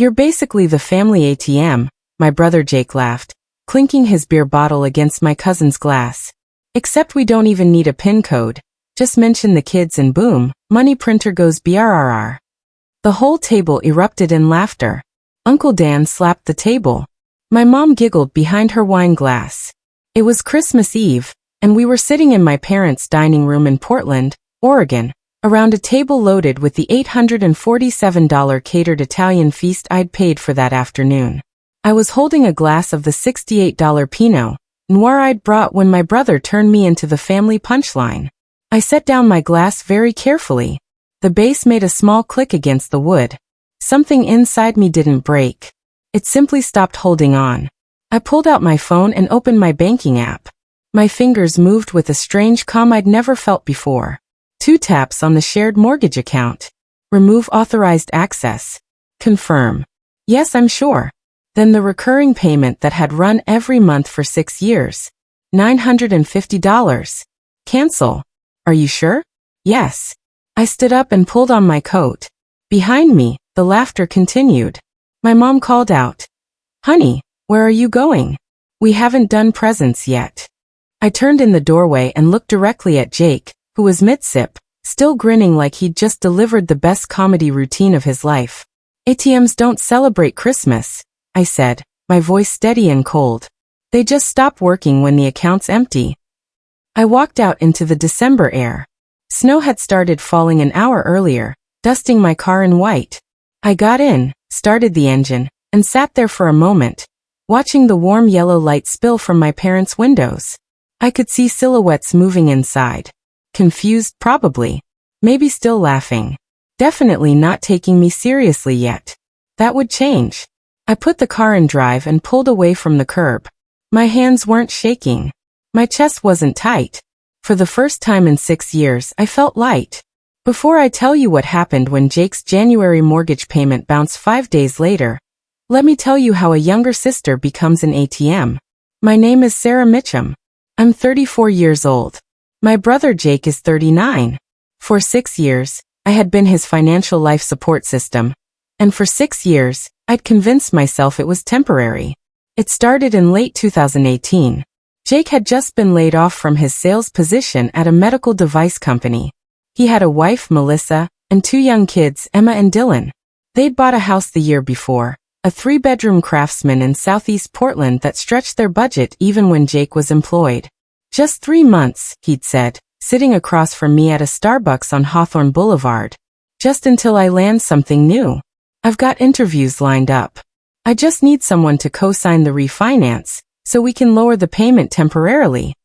You're basically the family ATM, my brother Jake laughed, clinking his beer bottle against my cousin's glass. Except we don't even need a PIN code. Just mention the kids and boom, money printer goes brrr. The whole table erupted in laughter. Uncle Dan slapped the table. My mom giggled behind her wine glass. It was Christmas Eve, and we were sitting in my parents' dining room in Portland, Oregon, around a table loaded with the $847 catered Italian feast I'd paid for that afternoon. I was holding a glass of the $68 Pinot Noir I'd brought when my brother turned me into the family punchline. I set down my glass very carefully. The base made a small click against the wood. Something inside me didn't break. It simply stopped holding on. I pulled out my phone and opened my banking app. My fingers moved with a strange calm I'd never felt before. 2 taps on the shared mortgage account. Remove authorized access. Confirm. Yes, I'm sure. Then the recurring payment that had run every month for 6 years. $950. Cancel. Are you sure? Yes. I stood up and pulled on my coat. Behind me, the laughter continued. My mom called out, "Honey, where are you going? We haven't done presents yet." I turned in the doorway and looked directly at Jake, who was mid-sip, still grinning like he'd just delivered the best comedy routine of his life. "ATMs don't celebrate Christmas," I said, my voice steady and cold. "They just stop working when the account's empty." I walked out into the December air. Snow had started falling an hour earlier, dusting my car in white. I got in, started the engine, and sat there for a moment, watching the warm yellow light spill from my parents' windows. I could see silhouettes moving inside. Confused, probably. Maybe still laughing. Definitely not taking me seriously yet. That would change. I put the car in drive and pulled away from the curb. My hands weren't shaking. My chest wasn't tight. For the first time in 6 years, I felt light. Before I tell you what happened when Jake's January mortgage payment bounced 5 days later, let me tell you how a younger sister becomes an ATM. My name is Sarah Mitchum. I'm 34 years old. My brother Jake is 39. For 6 years, I had been his financial life support system. And for 6 years, I'd convinced myself it was temporary. It started in late 2018. Jake had just been laid off from his sales position at a medical device company. He had a wife, Melissa, and 2 young kids, Emma and Dylan. They'd bought a house the year before, a 3-bedroom Craftsman in southeast Portland that stretched their budget even when Jake was employed. "Just 3 months," he'd said, sitting across from me at a Starbucks on Hawthorne Boulevard. "Just until I land something new. I've got interviews lined up. I just need someone to co-sign the refinance, so we can lower the payment temporarily."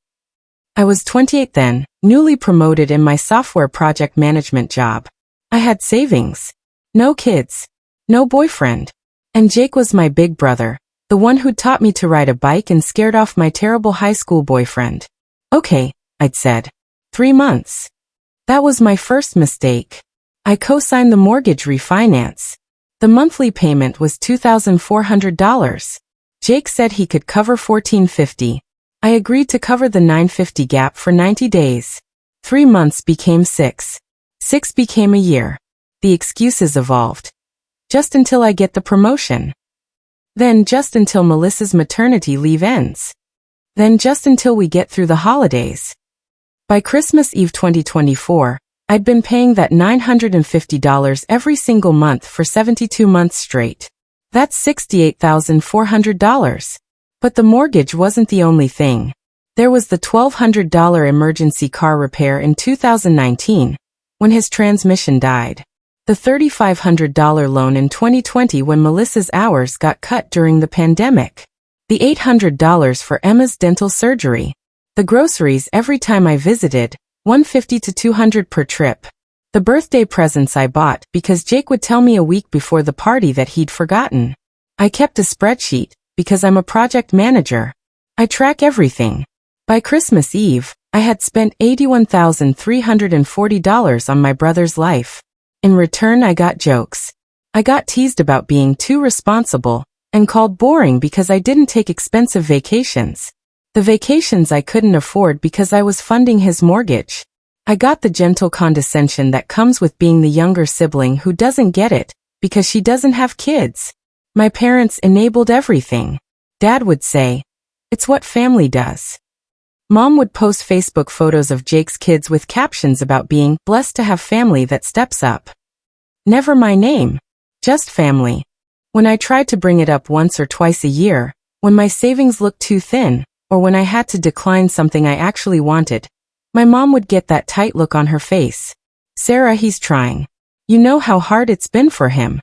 I was 28 then, newly promoted in my software project management job. I had savings. No kids. No boyfriend. And Jake was my big brother, the one who taught me to ride a bike and scared off my terrible high school boyfriend. "Okay," I'd said. 3 months. That was my first mistake. I co-signed the mortgage refinance. The monthly payment was $2,400. Jake said he could cover $1,450. I agreed to cover the $950 gap for 90 days. 3 months became 6. 6 became a year. The excuses evolved. Just until I get the promotion. Then just until Melissa's maternity leave ends. Then just until we get through the holidays. By Christmas Eve 2024, I'd been paying that $950 every single month for 72 months straight. That's $68,400. But the mortgage wasn't the only thing. There was the $1,200 emergency car repair in 2019, when his transmission died. The $3,500 loan in 2020 when Melissa's hours got cut during the pandemic. The $800 for Emma's dental surgery. The groceries every time I visited, $150 to $200 per trip. The birthday presents I bought because Jake would tell me a week before the party that he'd forgotten. I kept a spreadsheet because I'm a project manager. I track everything. By Christmas Eve, I had spent $81,340 on my brother's life. In return, I got jokes. I got teased about being too responsible and called boring because I didn't take expensive vacations. The vacations I couldn't afford because I was funding his mortgage. I got the gentle condescension that comes with being the younger sibling who doesn't get it because she doesn't have kids. My parents enabled everything. Dad would say, "It's what family does." Mom would post Facebook photos of Jake's kids with captions about being blessed to have family that steps up. Never my name. Just family. When I tried to bring it up once or twice a year, when my savings looked too thin, or when I had to decline something I actually wanted, my mom would get that tight look on her face. "Sarah, he's trying. You know how hard it's been for him."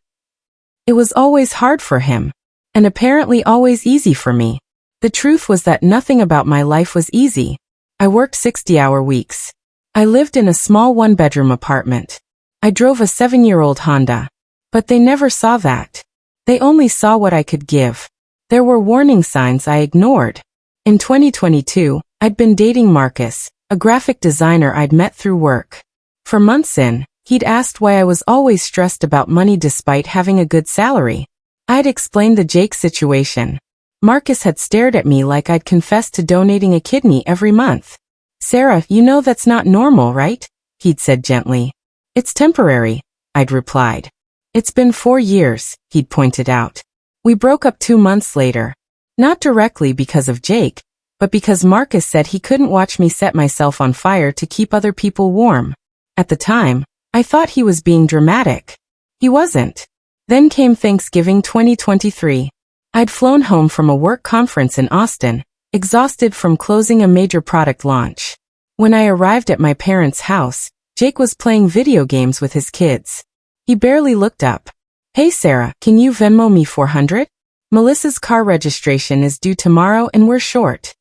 It was always hard for him, and apparently always easy for me. The truth was that nothing about my life was easy. I worked 60-hour weeks. I lived in a small one-bedroom apartment. I drove a 7-year-old Honda. But they never saw that. They only saw what I could give. There were warning signs I ignored. In 2022, I'd been dating Marcus, a graphic designer I'd met through work. For months in, he'd asked why I was always stressed about money despite having a good salary. I'd explained the Jake situation. Marcus had stared at me like I'd confessed to donating a kidney every month. "Sarah, you know that's not normal, right?" he'd said gently. "It's temporary," I'd replied. "It's been 4 years," he'd pointed out. We broke up 2 months later. Not directly because of Jake, but because Marcus said he couldn't watch me set myself on fire to keep other people warm. At the time, I thought he was being dramatic. He wasn't. Then came Thanksgiving 2023. I'd flown home from a work conference in Austin, exhausted from closing a major product launch. When I arrived at my parents' house, Jake was playing video games with his kids. He barely looked up. "Hey Sarah, can you Venmo me $400? Melissa's car registration is due tomorrow and we're short."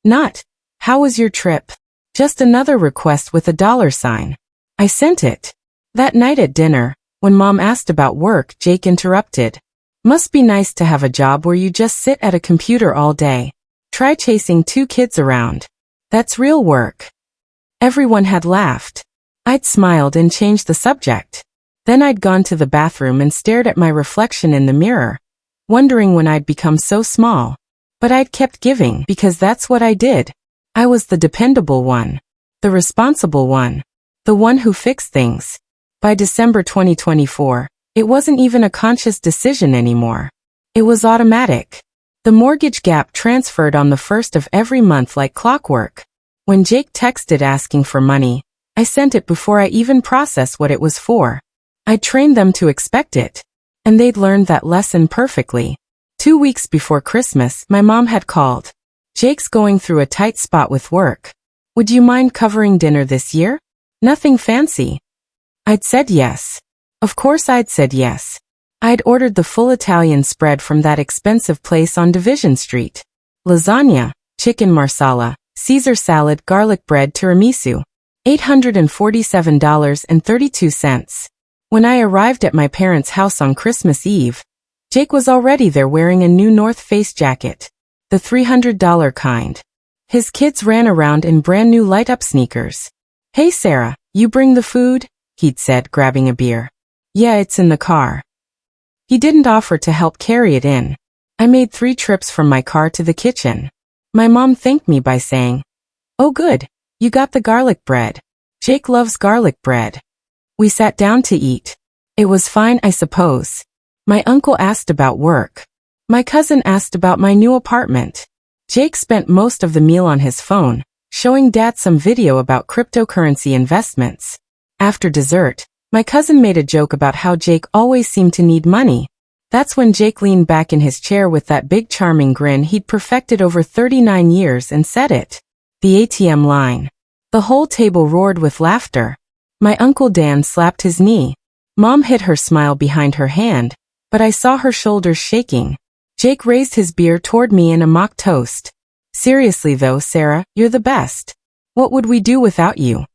Not, "How was your trip?" Just another request with a dollar sign. I sent it. That night at dinner, when Mom asked about work, Jake interrupted. "Must be nice to have a job where you just sit at a computer all day. Try chasing 2 kids around. That's real work." Everyone had laughed. I'd smiled and changed the subject. Then I'd gone to the bathroom and stared at my reflection in the mirror, wondering when I'd become so small. But I'd kept giving because that's what I did. I was the dependable one. The responsible one. The one who fixed things. By December 2024, it wasn't even a conscious decision anymore. It was automatic. The mortgage gap transferred on the 1st of every month like clockwork. When Jake texted asking for money, I sent it before I even processed what it was for. I trained them to expect it. And they'd learned that lesson perfectly. 2 weeks before Christmas, my mom had called. "Jake's going through a tight spot with work. Would you mind covering dinner this year? Nothing fancy." I'd said yes. Of course I'd said yes. I'd ordered the full Italian spread from that expensive place on Division Street. Lasagna, chicken marsala, Caesar salad, garlic bread, tiramisu. $847.32. When I arrived at my parents' house on Christmas Eve, Jake was already there wearing a new North Face jacket. The $300 kind. His kids ran around in brand new light-up sneakers. "Hey Sarah, you bring the food?" he'd said, grabbing a beer. "Yeah, it's in the car." He didn't offer to help carry it in. I made 3 trips from my car to the kitchen. My mom thanked me by saying, "Oh good, you got the garlic bread. Jake loves garlic bread." We sat down to eat. It was fine, I suppose. My uncle asked about work. My cousin asked about my new apartment. Jake spent most of the meal on his phone, showing Dad some video about cryptocurrency investments. After dessert, my cousin made a joke about how Jake always seemed to need money. That's when Jake leaned back in his chair with that big charming grin he'd perfected over 39 years and said it. The ATM line. The whole table roared with laughter. My Uncle Dan slapped his knee. Mom hid her smile behind her hand, but I saw her shoulders shaking. Jake raised his beer toward me in a mock toast. "Seriously though, Sarah, you're the best. What would we do without you?"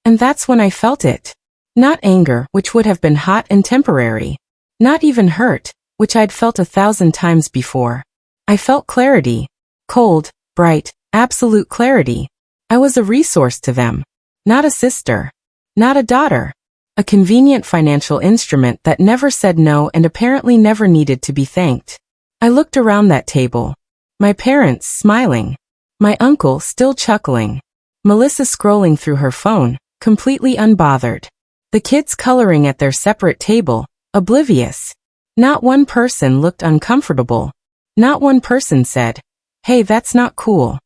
And that's when I felt it. Not anger, which would have been hot and temporary. Not even hurt, which I'd felt 1,000 times before. I felt clarity. Cold, bright, absolute clarity. I was a resource to them. Not a sister. Not a daughter. A convenient financial instrument that never said no and apparently never needed to be thanked. I looked around that table. My parents smiling. My uncle still chuckling. Melissa scrolling through her phone, completely unbothered. The kids coloring at their separate table, oblivious. Not one person looked uncomfortable. Not one person said, "Hey, that's not cool."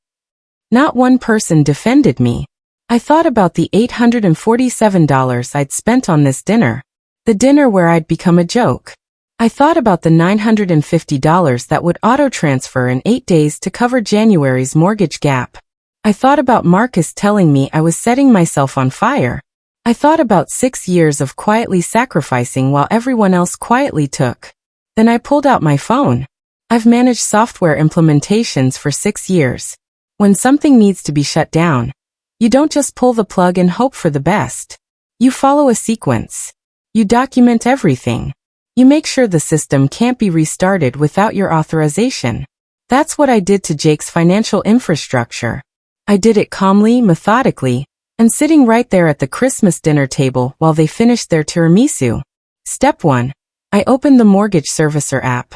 Not one person defended me. I thought about the $847 I'd spent on this dinner. The dinner where I'd become a joke. I thought about the $950 that would auto-transfer in 8 days to cover January's mortgage gap. I thought about Marcus telling me I was setting myself on fire. I thought about 6 years of quietly sacrificing while everyone else quietly took. Then I pulled out my phone. I've managed software implementations for 6 years. When something needs to be shut down, you don't just pull the plug and hope for the best. You follow a sequence. You document everything. You make sure the system can't be restarted without your authorization. That's what I did to Jake's financial infrastructure. I did it calmly, methodically, and sitting right there at the Christmas dinner table while they finished their tiramisu. Step 1. I opened the mortgage servicer app.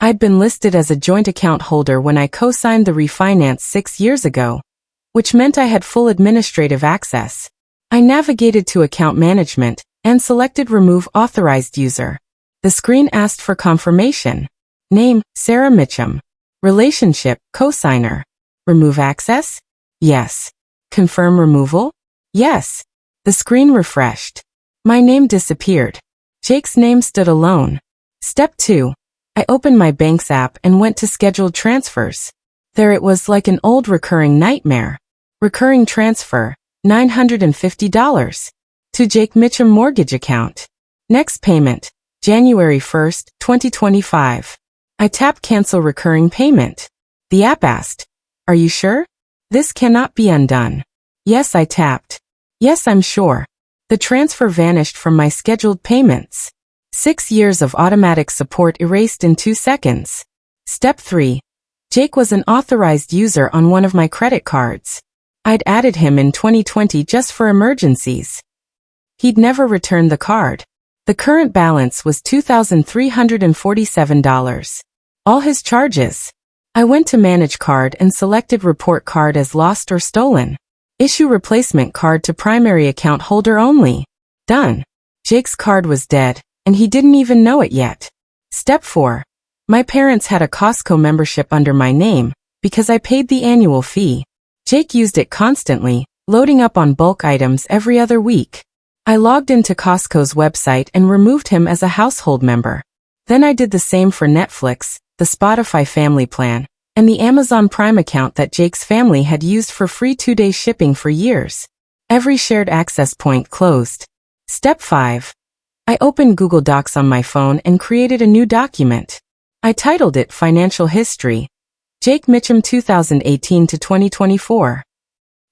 I'd been listed as a joint account holder when I co-signed the refinance 6 years ago, which meant I had full administrative access. I navigated to account management and selected Remove Authorized User. The screen asked for confirmation. Name, Sarah Mitchum. Relationship, cosigner. Remove access? Yes. Confirm removal? Yes. The screen refreshed. My name disappeared. Jake's name stood alone. Step 2. I opened my bank's app and went to scheduled transfers. There it was, like an old recurring nightmare. Recurring transfer, $950. To Jake Mitchum mortgage account. Next payment, January 1st, 2025. I tapped Cancel Recurring Payment. The app asked, "Are you sure? This cannot be undone." Yes, I tapped. Yes, I'm sure. The transfer vanished from my scheduled payments. 6 years of automatic support erased in 2 seconds. Step 3. Jake was an authorized user on one of my credit cards. I'd added him in 2020 just for emergencies. He'd never returned the card. The current balance was $2,347. All his charges. I went to Manage Card and selected Report Card as lost or stolen. Issue replacement card to primary account holder only. Done. Jake's card was dead, and he didn't even know it yet. Step 4. My parents had a Costco membership under my name, because I paid the annual fee. Jake used it constantly, loading up on bulk items every other week. I logged into Costco's website and removed him as a household member. Then I did the same for Netflix, the Spotify family plan, and the Amazon Prime account that Jake's family had used for free 2-day shipping for years. Every shared access point closed. Step 5. I opened Google Docs on my phone and created a new document. I titled it Financial History. Jake Mitchum 2018 to 2024.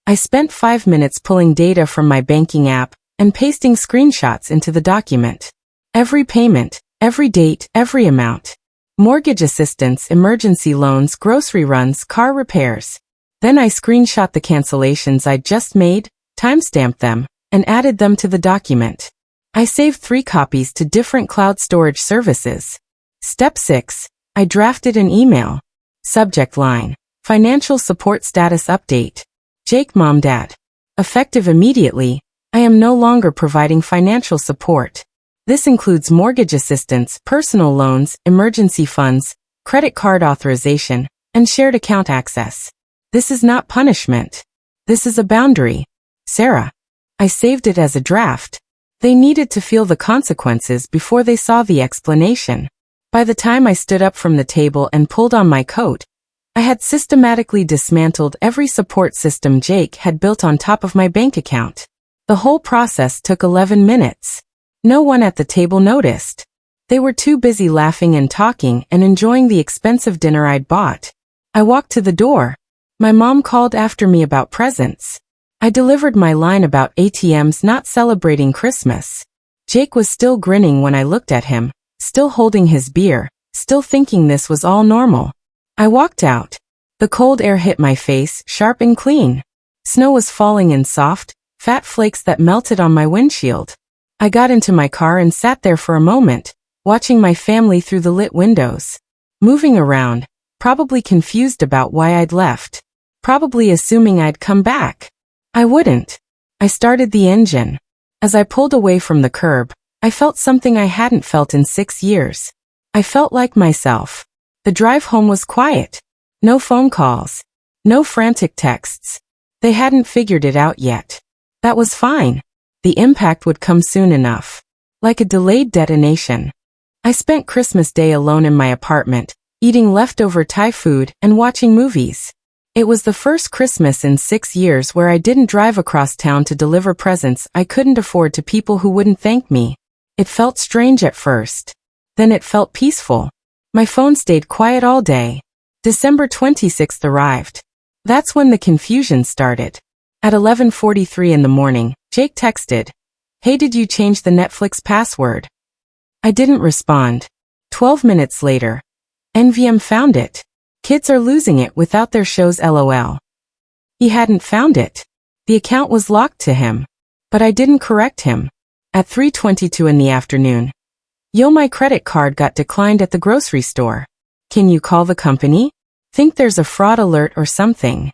I spent 5 minutes pulling data from my banking app and pasting screenshots into the document. Every payment, every date, every amount. Mortgage assistance, emergency loans, grocery runs, car repairs. Then I screenshot the cancellations I'd just made, timestamped them, and added them to the document. I saved 3 copies to different cloud storage services. Step 6. I drafted an email. Subject line: Financial Support Status Update. Jake Mom Dad. Effective immediately, I am no longer providing financial support. This includes mortgage assistance, personal loans, emergency funds, credit card authorization, and shared account access. This is not punishment. This is a boundary. Sarah. I saved it as a draft. They needed to feel the consequences before they saw the explanation. By the time I stood up from the table and pulled on my coat, I had systematically dismantled every support system Jake had built on top of my bank account. The whole process took 11 minutes. No one at the table noticed. They were too busy laughing and talking and enjoying the expensive dinner I'd bought. I walked to the door. My mom called after me about presents. I delivered my line about ATMs not celebrating Christmas. Jake was still grinning when I looked at him, still holding his beer, still thinking this was all normal. I walked out. The cold air hit my face, sharp and clean. Snow was falling in soft, fat flakes that melted on my windshield. I got into my car and sat there for a moment, watching my family through the lit windows. Moving around, probably confused about why I'd left. Probably assuming I'd come back. I wouldn't. I started the engine. As I pulled away from the curb, I felt something I hadn't felt in 6 years. I felt like myself. The drive home was quiet. No phone calls. No frantic texts. They hadn't figured it out yet. That was fine. The impact would come soon enough. Like a delayed detonation. I spent Christmas Day alone in my apartment, eating leftover Thai food and watching movies. It was the first Christmas in 6 years where I didn't drive across town to deliver presents I couldn't afford to people who wouldn't thank me. It felt strange at first. Then it felt peaceful. My phone stayed quiet all day. December 26th arrived. That's when the confusion started. At 11:43 in the morning, Jake texted, "Hey, did you change the Netflix password?" I didn't respond. 12 minutes later, NVM found it. Kids are losing it without their shows LOL. He hadn't found it. The account was locked to him. But I didn't correct him. At 3:22 in the afternoon. Yo, my credit card got declined at the grocery store. Can you call the company? Think there's a fraud alert or something.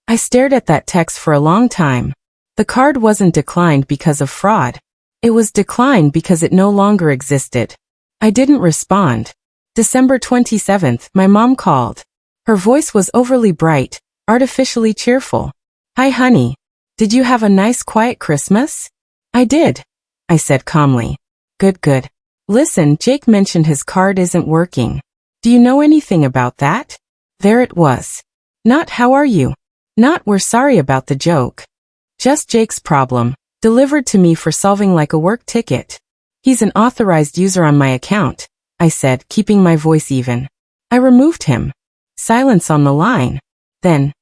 I stared at that text for a long time. The card wasn't declined because of fraud. It was declined because it no longer existed. I didn't respond. December 27th, my mom called. Her voice was overly bright, artificially cheerful. "Hi, honey. Did you have a nice quiet Christmas?" "I did," I said calmly. Good. Listen, Jake mentioned his card isn't working. Do you know anything about that?" There it was. Not "how are you?" Not "we're sorry about the joke." Just Jake's problem, delivered to me for solving like a work ticket. "He's an authorized user on my account," I said, keeping my voice even. "I removed him." Silence on the line. Then,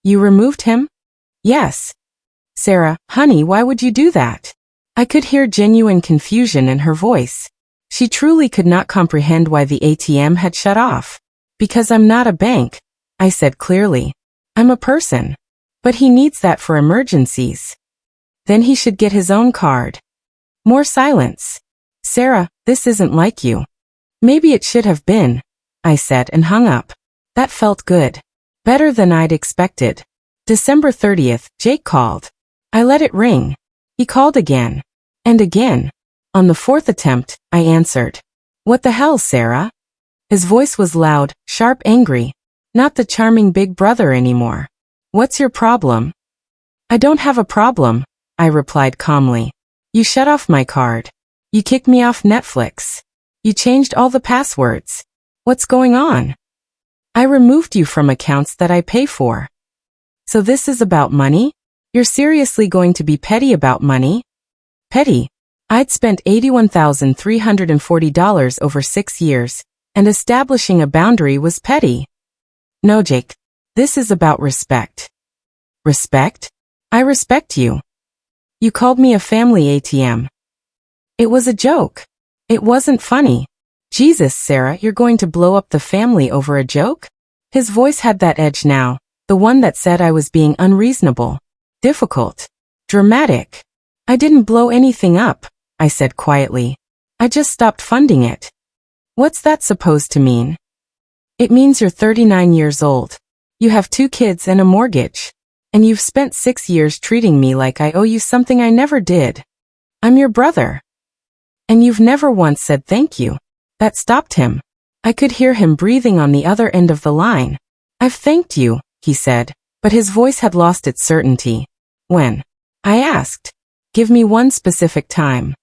"You removed him?" "Yes." "Sarah, honey, why would you do that?" I could hear genuine confusion in her voice. She truly could not comprehend why the ATM had shut off. "Because I'm not a bank," I said clearly. "I'm a person. But he needs that for emergencies." "Then he should get his own card." More silence. "Sarah, this isn't like you." "Maybe it should have been," I said and hung up. That felt good. Better than I'd expected. December 30th, Jake called. I let it ring. He called again. And again. On the fourth attempt, I answered. "What the hell, Sarah?" His voice was loud, sharp, angry. Not the charming big brother anymore. "What's your problem?" "I don't have a problem," I replied calmly. "You shut off my card. You kicked me off Netflix. You changed all the passwords. What's going on? I removed you from accounts that I pay for. So this is about money? You're seriously going to be petty about money?" Petty. I'd spent $81,340 over 6 years, and establishing a boundary was petty. "No, Jake. This is about respect." "Respect? I respect you. You called me a family ATM." "It was a joke. It wasn't funny." "Jesus, Sarah, you're going to blow up the family over a joke?" His voice had that edge now, the one that said I was being unreasonable, difficult, dramatic. "I didn't blow anything up," I said quietly. "I just stopped funding it." "What's that supposed to mean?" "It means you're 39 years old. You have 2 kids and a mortgage. And you've spent 6 years treating me like I owe you something I never did. I'm your brother. And you've never once said thank you." That stopped him. I could hear him breathing on the other end of the line. "I've thanked you," he said, but his voice had lost its certainty. "When?" I asked. "Give me one specific time."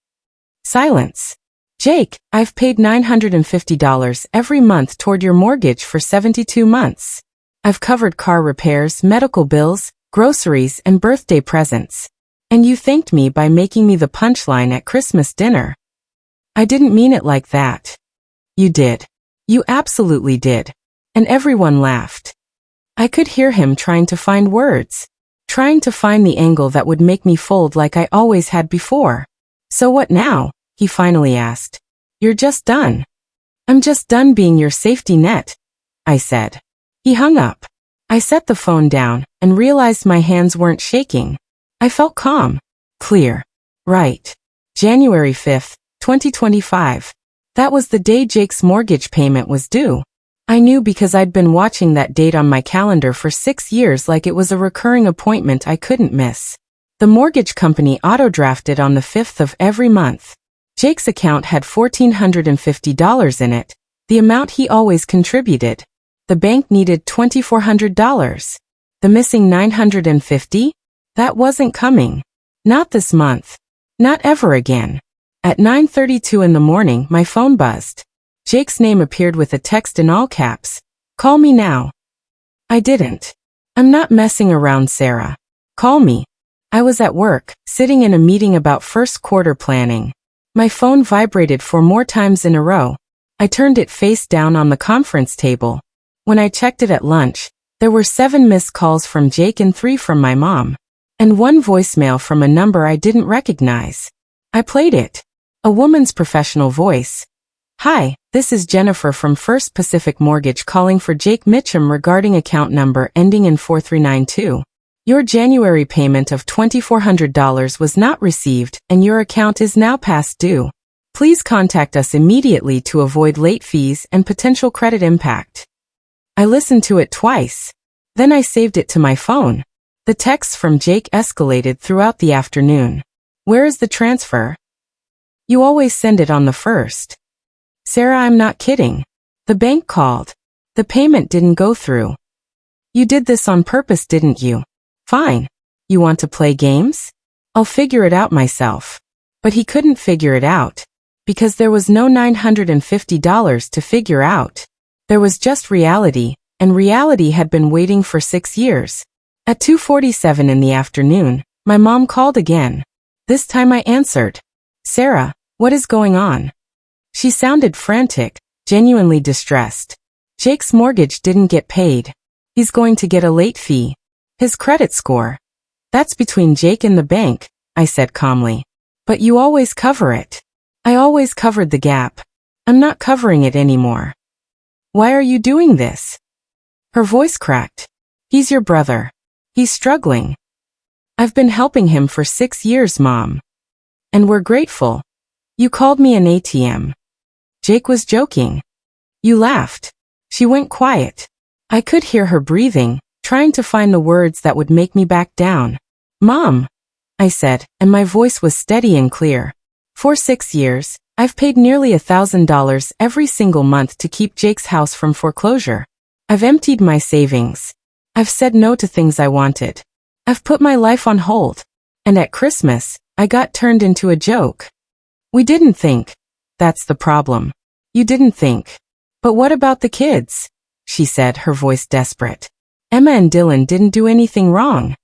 Silence. "Jake, I've paid $950 every month toward your mortgage for 72 months. I've covered car repairs, medical bills, groceries, and birthday presents. And you thanked me by making me the punchline at Christmas dinner." "I didn't mean it like that." "You did. You absolutely did." And everyone laughed. I could hear him trying to find words. Trying to find the angle that would make me fold like I always had before. "So what now?" he finally asked. "You're just done." "I'm just done being your safety net," I said. He hung up. I set the phone down and realized my hands weren't shaking. I felt calm. Clear. Right. January 5th, 2025. That was the day Jake's mortgage payment was due. I knew because I'd been watching that date on my calendar for 6 years like it was a recurring appointment I couldn't miss. The mortgage company auto-drafted on the 5th of every month. Jake's account had $1,450 in it, The amount he always contributed. The bank needed $2,400. The missing $950? That wasn't coming. Not this month. Not ever again. At 9:32 in the morning, my phone buzzed. Jake's name appeared with a text in all caps. Call me now. I didn't. I'm not messing around, Sarah. Call me. I was at work, sitting in a meeting about first quarter planning. My phone vibrated 4 more times in a row. I turned it face down on the conference table. When I checked it at lunch, there were 7 missed calls from Jake and 3 from my mom. And 1 voicemail from a number I didn't recognize. I played it. A woman's professional voice. Hi, this is Jennifer from First Pacific Mortgage calling for Jake Mitchum regarding account number ending in 4392. Your January payment of $2,400 was not received and your account is now past due. Please contact us immediately to avoid late fees and potential credit impact. I listened to it twice. Then I saved it to my phone. The texts from Jake escalated throughout the afternoon. Where is the transfer? You always send it on the 1st. Sarah, I'm not kidding. The bank called. The payment didn't go through. You did this on purpose, didn't you? Fine. You want to play games? I'll figure it out myself. But he couldn't figure it out. Because there was no $950 to figure out. There was just reality, and reality had been waiting for 6 years. At 2:47 in the afternoon, my mom called again. This time I answered. Sarah, what is going on? She sounded frantic, genuinely distressed. Jake's mortgage didn't get paid. He's going to get a late fee. His credit score. That's between Jake and the bank, I said calmly. But you always cover it. I always covered the gap. I'm not covering it anymore. Why are you doing this? Her voice cracked. He's your brother. He's struggling. I've been helping him for 6 years, Mom. And we're grateful. You called me an ATM. Jake was joking. You laughed. She went quiet. I could hear her breathing, trying to find the words that would make me back down. Mom, I said, and my voice was steady and clear. For 6 years, I've paid nearly $1,000 every single month to keep Jake's house from foreclosure. I've emptied my savings. I've said no to things I wanted. I've put my life on hold. And at Christmas, I got turned into a joke. We didn't think. That's the problem. You didn't think. But what about the kids? She said, her voice desperate. Emma and Dylan didn't do anything wrong.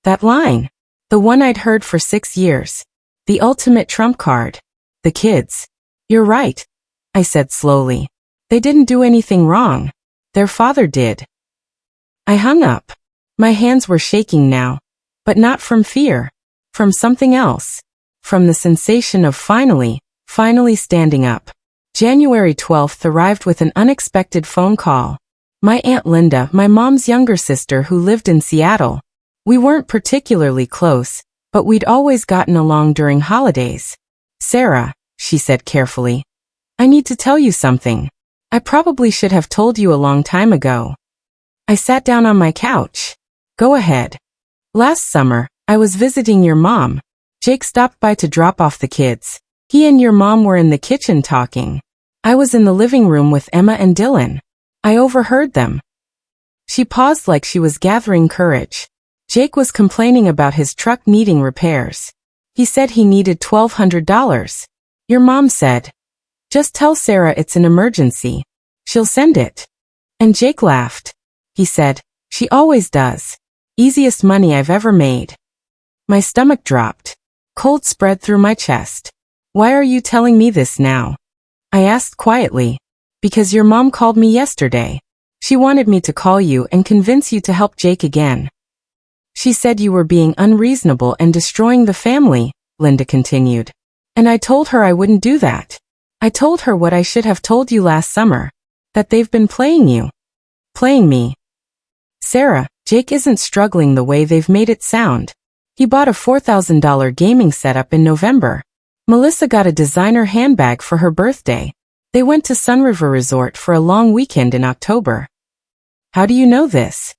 That line. The one I'd heard for 6 years. The ultimate trump card. The kids. You're right, I said slowly. They didn't do anything wrong. Their father did. I hung up. My hands were shaking now. But not from fear. From something else. From the sensation of finally standing up. January 12th arrived with an unexpected phone call. My Aunt Linda, my mom's younger sister who lived in Seattle. We weren't particularly close, but we'd always gotten along during holidays. Sarah, she said carefully. I need to tell you something. I probably should have told you a long time ago. I sat down on my couch. Go ahead. Last summer, I was visiting your mom. Jake stopped by to drop off the kids. He and your mom were in the kitchen talking. I was in the living room with Emma and Dylan. I overheard them. She paused like she was gathering courage. Jake was complaining about his truck needing repairs. He said he needed $1,200. Your mom said, just tell Sarah it's an emergency. She'll send it. And Jake laughed. He said, she always does. Easiest money I've ever made. My stomach dropped. Cold spread through my chest. Why are you telling me this now? I asked quietly. Because your mom called me yesterday. She wanted me to call you and convince you to help Jake again. She said you were being unreasonable and destroying the family, Linda continued. And I told her I wouldn't do that. I told her what I should have told you last summer. That they've been playing you. Playing me. Sarah, Jake isn't struggling the way they've made it sound. He bought a $4,000 gaming setup in November. Melissa got a designer handbag for her birthday. They went to Sunriver Resort for a long weekend in October. How do you know this?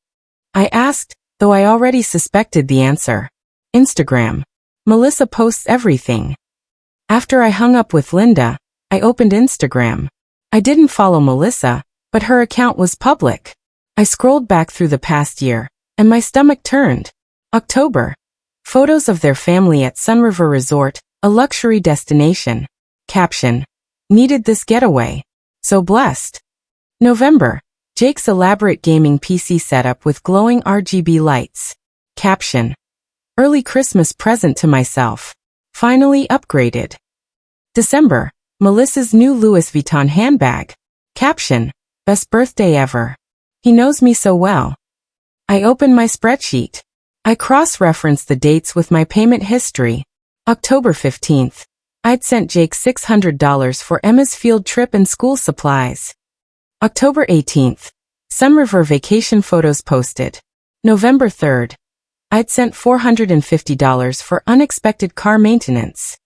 I asked, though I already suspected the answer. Instagram. Melissa posts everything. After I hung up with Linda, I opened Instagram. I didn't follow Melissa, but her account was public. I scrolled back through the past year, and my stomach turned. October. Photos of their family at Sunriver Resort, a luxury destination. Caption. Needed this getaway. So blessed. November. Jake's elaborate gaming PC setup with glowing RGB lights. Caption. Early Christmas present to myself. Finally upgraded. December. Melissa's new Louis Vuitton handbag. Caption. Best birthday ever. He knows me so well. I open my spreadsheet. I cross-reference the dates with my payment history. October 15th. I'd sent Jake $600 for Emma's field trip and school supplies. October 18th. Sunriver vacation photos posted. November 3rd. I'd sent $450 for unexpected car maintenance.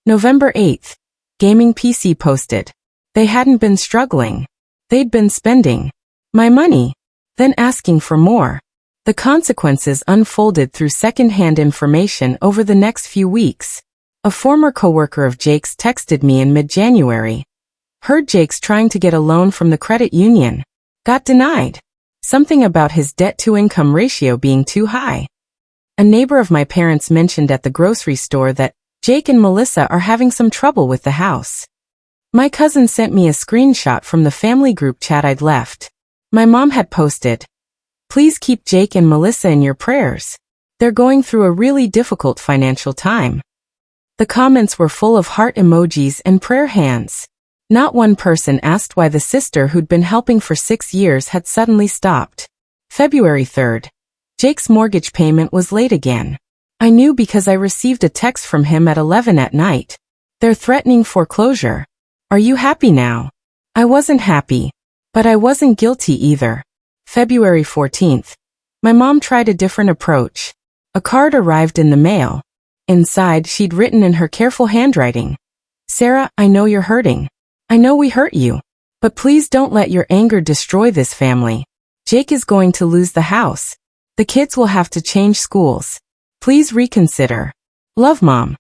November 8th. Gaming PC posted. They hadn't been struggling. They'd been spending my money, then asking for more. The consequences unfolded through second-hand information over the next few weeks. A former coworker of Jake's texted me in mid-January. Heard Jake's trying to get a loan from the credit union. Got denied. Something about his debt-to-income ratio being too high. A neighbor of my parents mentioned at the grocery store that Jake and Melissa are having some trouble with the house. My cousin sent me a screenshot from the family group chat I'd left. My mom had posted, "Please keep Jake and Melissa in your prayers. They're going through a really difficult financial time." The comments were full of heart emojis and prayer hands. Not one person asked why the sister who'd been helping for 6 years had suddenly stopped. February 3rd. Jake's mortgage payment was late again. I knew because I received a text from him at 11 at night. They're threatening foreclosure. Are you happy now? I wasn't happy. But I wasn't guilty either. February 14th. My mom tried a different approach. A card arrived in the mail. Inside, she'd written in her careful handwriting, "Sarah, I know you're hurting. I know we hurt you. But please don't let your anger destroy this family. Jake is going to lose the house. The kids will have to change schools. Please reconsider. Love, Mom."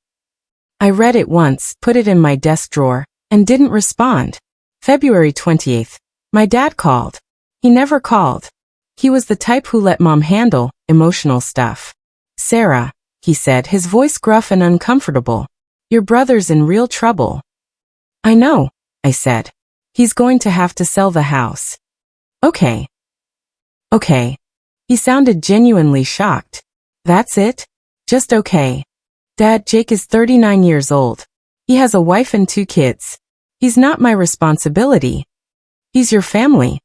I read it once, put it in my desk drawer, and didn't respond. February 28th. My dad called. He never called. He was the type who let Mom handle emotional stuff. "Sarah," he said, his voice gruff and uncomfortable, "your brother's in real trouble." "I know," I said. "He's going to have to sell the house." Okay. He sounded genuinely shocked. "That's it? Just okay." "Dad, Jake is 39 years old. He has a wife and 2 kids. He's not my responsibility. He's your family."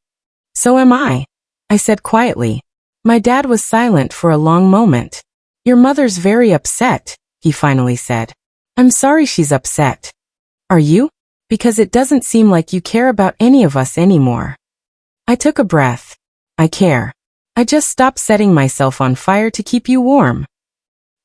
"So am I," I said quietly. My dad was silent for a long moment. "Your mother's very upset," he finally said. "I'm sorry she's upset. Are you? Because it doesn't seem like you care about any of us anymore." I took a breath. "I care. I just stopped setting myself on fire to keep you warm."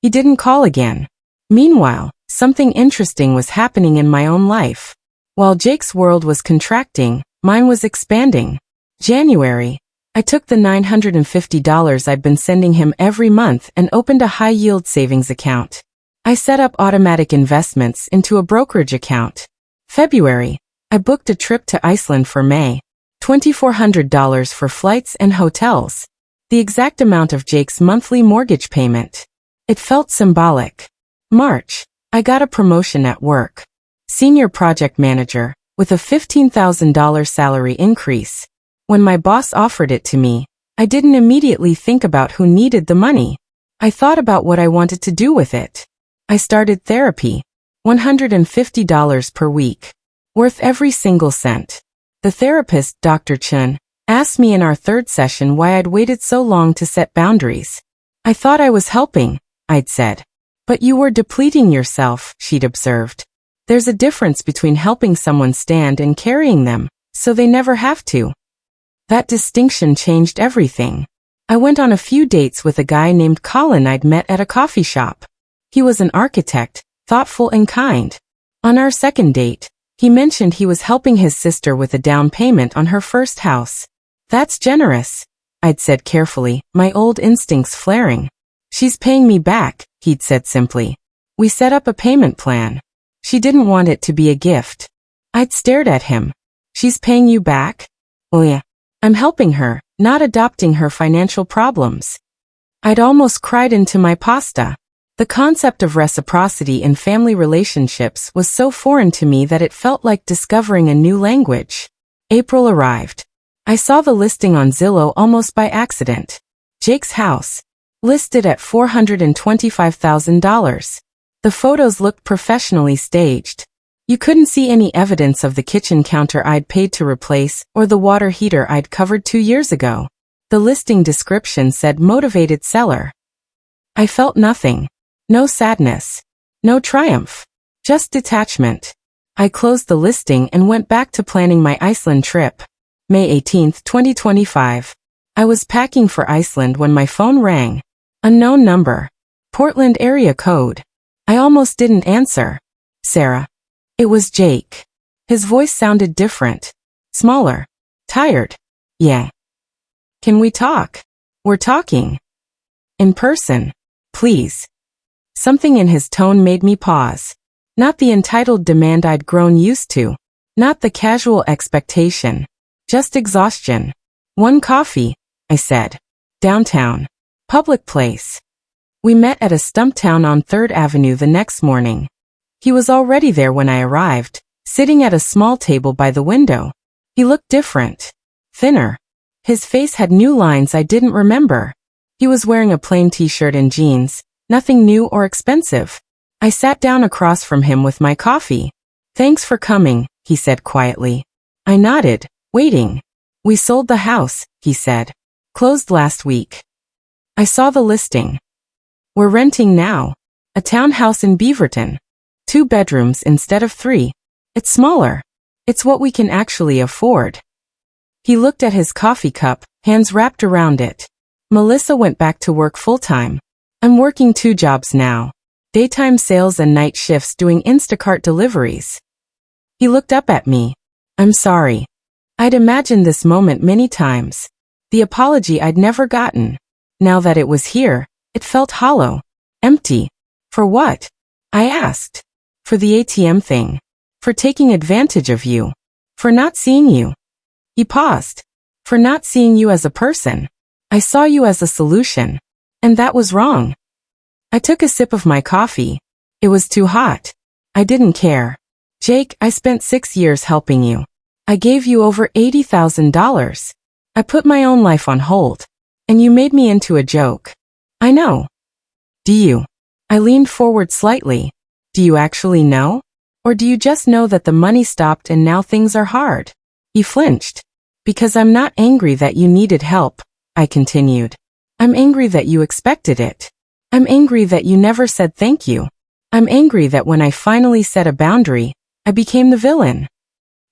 He didn't call again. Meanwhile, something interesting was happening in my own life. While Jake's world was contracting, mine was expanding. January. I took the $950 I'd been sending him every month and opened a high-yield savings account. I set up automatic investments into a brokerage account. February. I booked a trip to Iceland for May. $2,400 for flights and hotels. The exact amount of Jake's monthly mortgage payment. It felt symbolic. March. I got a promotion at work. Senior project manager, with a $15,000 salary increase. When my boss offered it to me, I didn't immediately think about who needed the money. I thought about what I wanted to do with it. I started therapy. $150 per week. Worth every single cent. The therapist, Dr. Chun, asked me in our 3rd session why I'd waited so long to set boundaries. "I thought I was helping," I'd said. "But you were depleting yourself," she'd observed. "There's a difference between helping someone stand and carrying them, so they never have to." That distinction changed everything. I went on a few dates with a guy named Colin I'd met at a coffee shop. He was an architect, thoughtful and kind. On our 2nd date, he mentioned he was helping his sister with a down payment on her first house. "That's generous," I'd said carefully, my old instincts flaring. "She's paying me back," he'd said simply. We set up a payment plan. She didn't want it to be a gift. I'd stared at him. She's paying you back? Oh yeah. I'm helping her, not adopting her financial problems. I'd almost cried into my pasta. The concept of reciprocity in family relationships was so foreign to me that it felt like discovering a new language. April arrived. I saw the listing on Zillow almost by accident. Jake's house. Listed at $425,000. The photos looked professionally staged. You couldn't see any evidence of the kitchen counter I'd paid to replace or the water heater I'd covered 2 years ago. The listing description said motivated seller. I felt nothing. No sadness. No triumph. Just detachment. I closed the listing and went back to planning my Iceland trip. May 18, 2025. I was packing for Iceland when my phone rang. Unknown number. Portland area code. I almost didn't answer. Sarah. It was Jake. His voice sounded different. Smaller. Tired. Yeah. Can we talk? We're talking. In person. Please. Something in his tone made me pause. Not the entitled demand I'd grown used to. Not the casual expectation. Just exhaustion. One coffee, I said. Downtown. Public place. We met at a Stumptown on 3rd Avenue the next morning. He was already there when I arrived, sitting at a small table by the window. He looked different. Thinner. His face had new lines I didn't remember. He was wearing a plain t-shirt and jeans. Nothing new or expensive. I sat down across from him with my coffee. Thanks for coming, he said quietly. I nodded, waiting. We sold the house, he said. Closed last week. I saw the listing. We're renting now. A townhouse in Beaverton. 2 bedrooms instead of 3. It's smaller. It's what we can actually afford. He looked at his coffee cup, hands wrapped around it. Melissa went back to work full-time. I'm working 2 jobs now. Daytime sales and night shifts doing Instacart deliveries. He looked up at me. I'm sorry. I'd imagined this moment many times. The apology I'd never gotten. Now that it was here, it felt hollow. Empty. For what? I asked. For the ATM thing. For taking advantage of you. For not seeing you. He paused. For not seeing you as a person. I saw you as a solution. And that was wrong. I took a sip of my coffee. It was too hot. I didn't care. Jake, I spent 6 years helping you. I gave you over $80,000. I put my own life on hold. And you made me into a joke. I know. Do you? I leaned forward slightly. Do you actually know? Or do you just know that the money stopped and now things are hard? He flinched. Because I'm not angry that you needed help, I continued. I'm angry that you expected it. I'm angry that you never said thank you. I'm angry that when I finally set a boundary, I became the villain.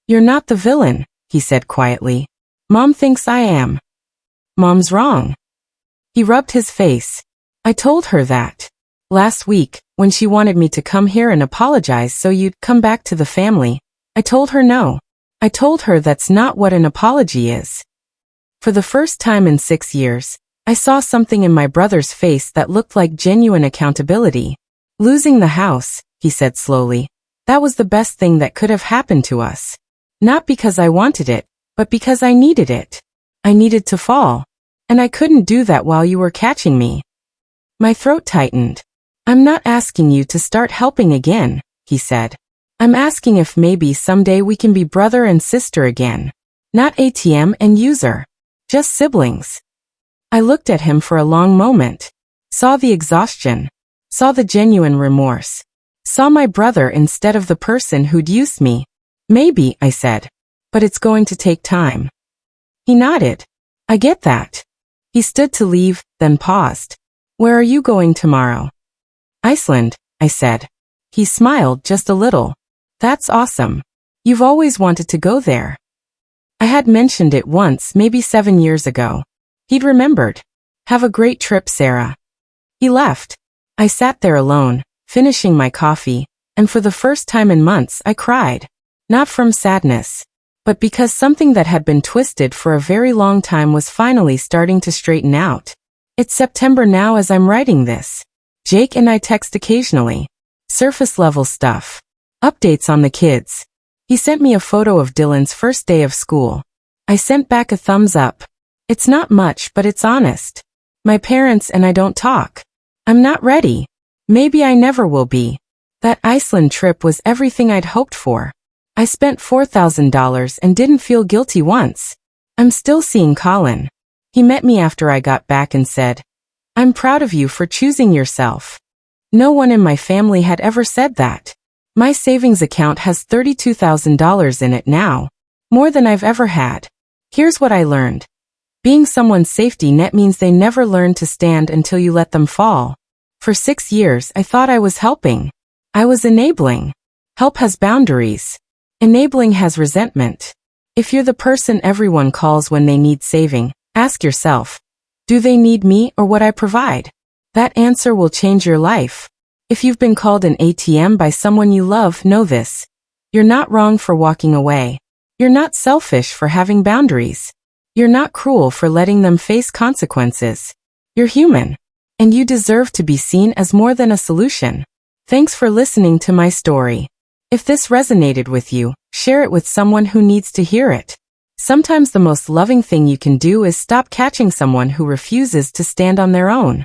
You're not the villain, he said quietly. Mom thinks I am. Mom's wrong. He rubbed his face. I told her that. Last week, when she wanted me to come here and apologize so you'd come back to the family, I told her no. I told her that's not what an apology is. For the first time in 6 years, I saw something in my brother's face that looked like genuine accountability. Losing the house, he said slowly, that was the best thing that could have happened to us. Not because I wanted it, but because I needed it. I needed to fall. And I couldn't do that while you were catching me. My throat tightened. I'm not asking you to start helping again, he said. I'm asking if maybe someday we can be brother and sister again. Not ATM and user. Just siblings. I looked at him for a long moment. Saw the exhaustion. Saw the genuine remorse. Saw my brother instead of the person who'd used me. Maybe, I said. But it's going to take time. He nodded. I get that. He stood to leave, then paused. Where are you going tomorrow? Iceland, I said. He smiled just a little. That's awesome. You've always wanted to go there. I had mentioned it once, maybe 7 years ago. He'd remembered. Have a great trip, Sarah. He left. I sat there alone, finishing my coffee, and for the first time in months I cried. Not from sadness, but because something that had been twisted for a very long time was finally starting to straighten out. It's September now as I'm writing this. Jake and I text occasionally. Surface level stuff. Updates on the kids. He sent me a photo of Dylan's first day of school. I sent back a thumbs up. It's not much, but it's honest. My parents and I don't talk. I'm not ready. Maybe I never will be. That Iceland trip was everything I'd hoped for. I spent $4,000 and didn't feel guilty once. I'm still seeing Colin. He met me after I got back and said, "I'm proud of you for choosing yourself." No one in my family had ever said that. My savings account has $32,000 in it now. More than I've ever had. Here's what I learned. Being someone's safety net means they never learn to stand until you let them fall. For 6 years, I thought I was helping. I was enabling. Help has boundaries. Enabling has resentment. If you're the person everyone calls when they need saving, ask yourself, do they need me or what I provide? That answer will change your life. If you've been called an ATM by someone you love, know this. You're not wrong for walking away. You're not selfish for having boundaries. You're not cruel for letting them face consequences. You're human. And you deserve to be seen as more than a solution. Thanks for listening to my story. If this resonated with you, share it with someone who needs to hear it. Sometimes the most loving thing you can do is stop catching someone who refuses to stand on their own.